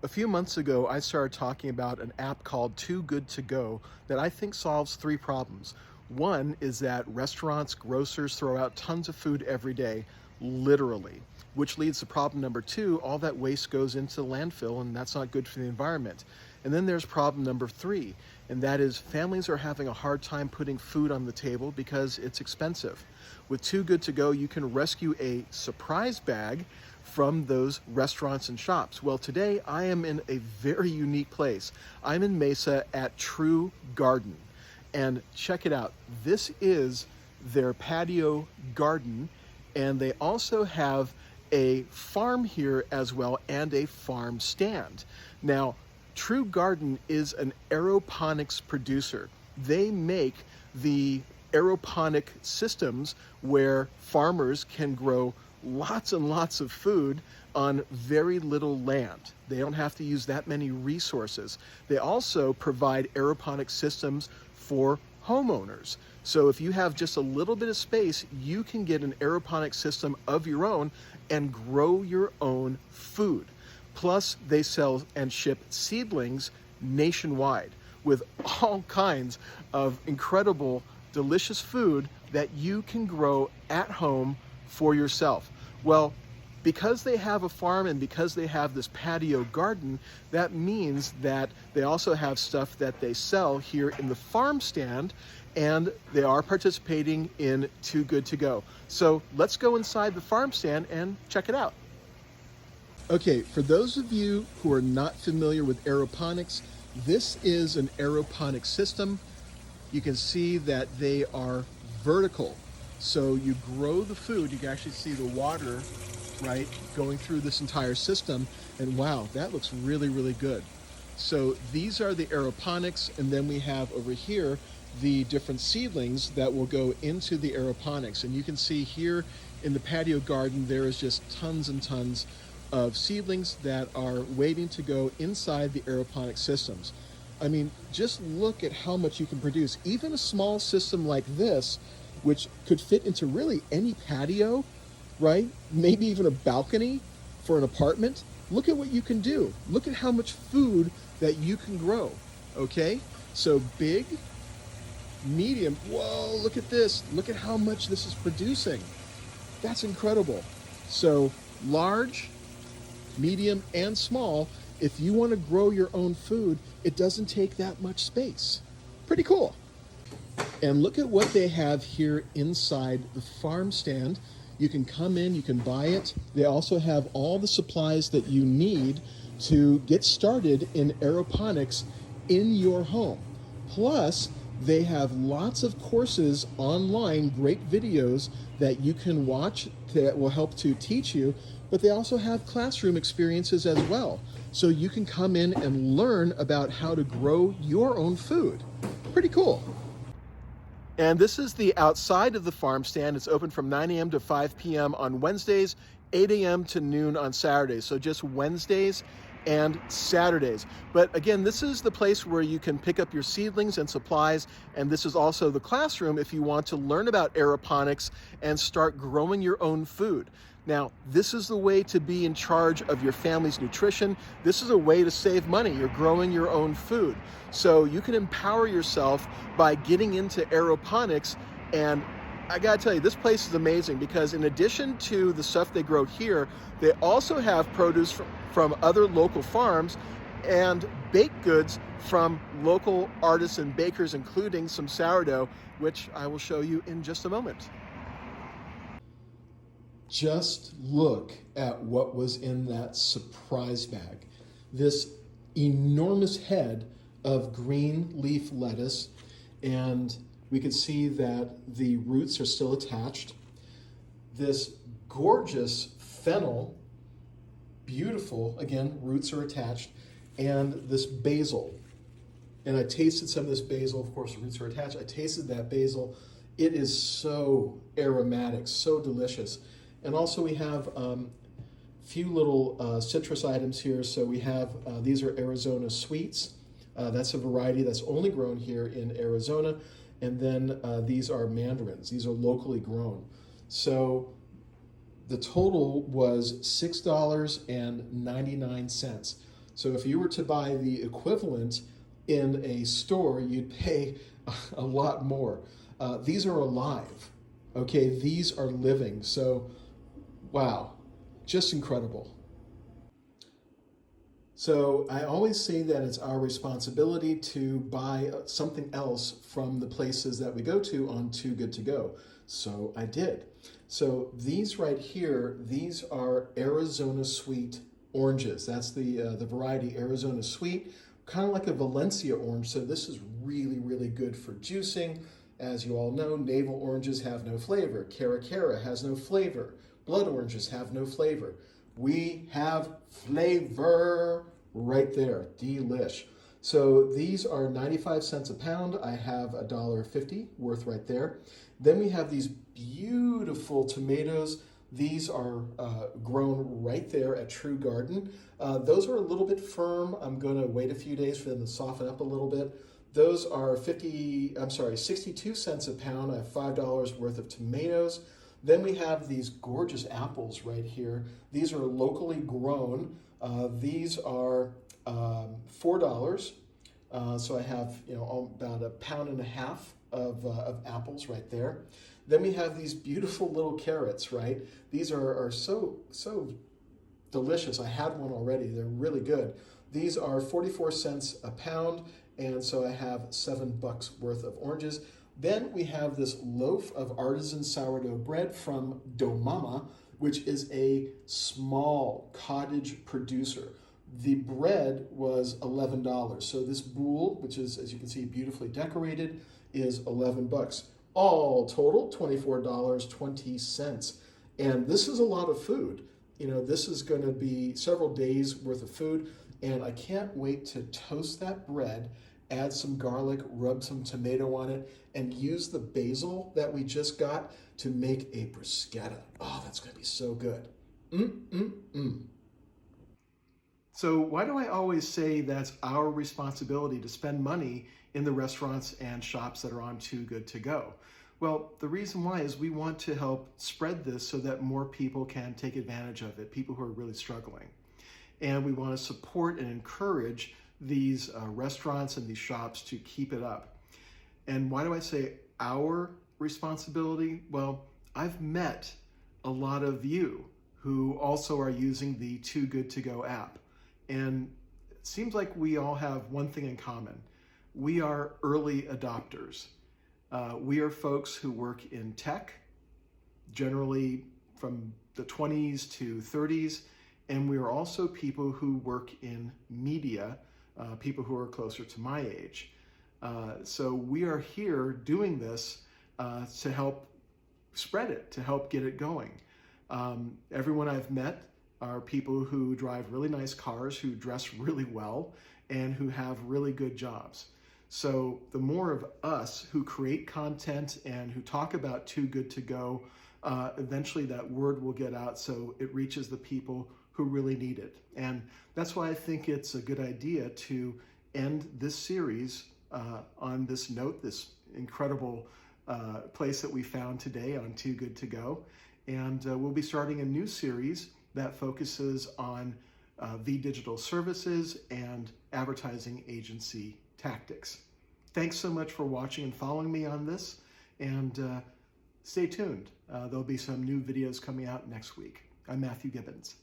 A few months ago, I started talking about an app called Too Good To Go that I think solves three problems. One is that restaurants, grocers throw out tons of food every day, literally, which leads to problem number two, all that waste goes into the landfill, and that's not good for the environment. And then there's problem number three, and that is families are having a hard time putting food on the table because it's expensive. With Too Good To Go, you can rescue a surprise bag from those restaurants and shops. Well, today I am in a very unique place. I'm in Mesa at True Garden. And check it out. This is their patio garden, and they also have a farm here as well and a farm stand. Now, True Garden is an aeroponics producer. They make the aeroponic systems where farmers can grow lots and lots of food on very little land. They don't have to use that many resources. They also provide aeroponic systems for homeowners. So if you have just a little bit of space, you can get an aeroponic system of your own and grow your own food. Plus, they sell and ship seedlings nationwide with all kinds of incredible, delicious food that you can grow at home for yourself. Well, because they have a farm and because they have this patio garden, that means that they also have stuff that they sell here in the farm stand, and they are participating in Too Good To Go. So let's go inside the farm stand and check it out. Okay, for those of you who are not familiar with aeroponics, this is an aeroponic system. You can see that they are vertical. So you grow the food, you can actually see the water, right, going through this entire system, and wow, that looks really, really good. So these are the aeroponics, and then we have over here the different seedlings that will go into the aeroponics. And you can see here in the patio garden, there is just tons and tons of seedlings that are waiting to go inside the aeroponic systems. I mean, just look at how much you can produce. Even a small system like this, which could fit into really any patio, right? Maybe even a balcony for an apartment. Look at what you can do. Look at how much food that you can grow, okay? So big, medium, whoa, look at this. Look at how much this is producing. That's incredible. So large, medium, and small, if you want to grow your own food, it doesn't take that much space. Pretty cool. And look at what they have here inside the farm stand. You can come in, you can buy it. They also have all the supplies that you need to get started in aeroponics in your home. Plus, they have lots of courses online, great videos that you can watch that will help to teach you, but they also have classroom experiences as well. So you can come in and learn about how to grow your own food. Pretty cool. And this is the outside of the farm stand. It's open from 9 a.m. to 5 p.m. on Wednesdays, 8 a.m. to noon on Saturdays. So just Wednesdays and Saturdays. But again, this is the place where you can pick up your seedlings and supplies. And this is also the classroom if you want to learn about aeroponics and start growing your own food. Now, this is the way to be in charge of your family's nutrition. This is a way to save money. You're growing your own food. So you can empower yourself by getting into aeroponics. And I gotta tell you, this place is amazing because in addition to the stuff they grow here, they also have produce from other local farms and baked goods from local artists and bakers, including some sourdough, which I will show you in just a moment. Just look at what was in that surprise bag. This enormous head of green leaf lettuce, and we can see that the roots are still attached. This gorgeous fennel, beautiful, again, roots are attached, and this basil. And I tasted some of this basil, of course, roots are attached. I tasted that basil. It is so aromatic, so delicious. And also we have a few little citrus items here. So we have, these are Arizona sweets. That's a variety that's only grown here in Arizona. And then these are mandarins. These are locally grown. So the total was $6.99. So if you were to buy the equivalent in a store, you'd pay a lot more. These are alive. Okay, these are living. So, wow, just incredible. So I always say that it's our responsibility to buy something else from the places that we go to on Too Good To Go. So I did. So these right here, these are Arizona Sweet oranges. That's the variety Arizona Sweet, kind of like a Valencia orange. So this is really, really good for juicing. As you all know, navel oranges have no flavor. Cara Cara has no flavor. Blood oranges have no flavor. We have flavor right there. Delish. So these are 95 cents a pound. I have $1.50 worth right there. Then we have these beautiful tomatoes. These are grown right there at True Garden. Those are a little bit firm. I'm going to wait a few days for them to soften up a little bit. Those are 62 cents a pound. I have $5 worth of tomatoes. Then we have these gorgeous apples right here. These are locally grown. These are $4. So I have about a pound and a half of apples right there. Then we have these beautiful little carrots, right? These are so delicious. I had one already. They're really good. These are 44 cents a pound, and so I have $7 worth of oranges. Then we have this loaf of artisan sourdough bread from Dough Mama, which is a small cottage producer. The bread was $11. So this boule, which is, as you can see, beautifully decorated, is $11. All total, $24.20. And this is a lot of food. This is going to be several days worth of food, and I can't wait to toast that bread, add some garlic, rub some tomato on it, and use the basil that we just got to make a bruschetta. Oh, that's going to be so good. So why do I always say that's our responsibility to spend money in the restaurants and shops that are on Too Good To Go? Well, the reason why is we want to help spread this so that more people can take advantage of it, people who are really struggling. And we want to support and encourage these restaurants and these shops to keep it up. And why do I say our responsibility? Well, I've met a lot of you who also are using the Too Good To Go app. And it seems like we all have one thing in common. We are early adopters. We are folks who work in tech, generally from the 20s to 30s, and we are also people who work in media, people who are closer to my age. So we are here doing this to help spread it, to help get it going. Everyone I've met are people who drive really nice cars, who dress really well, and who have really good jobs. So the more of us who create content and who talk about Too Good To Go, eventually that word will get out so it reaches the people who really need it. And that's why I think it's a good idea to end this series on this note, this incredible place that we found today on Too Good To Go. And we'll be starting a new series that focuses on digital services and advertising agency tactics. Thanks so much for watching and following me on this, and stay tuned. There'll be some new videos coming out next week. I'm Matthew Gibbons.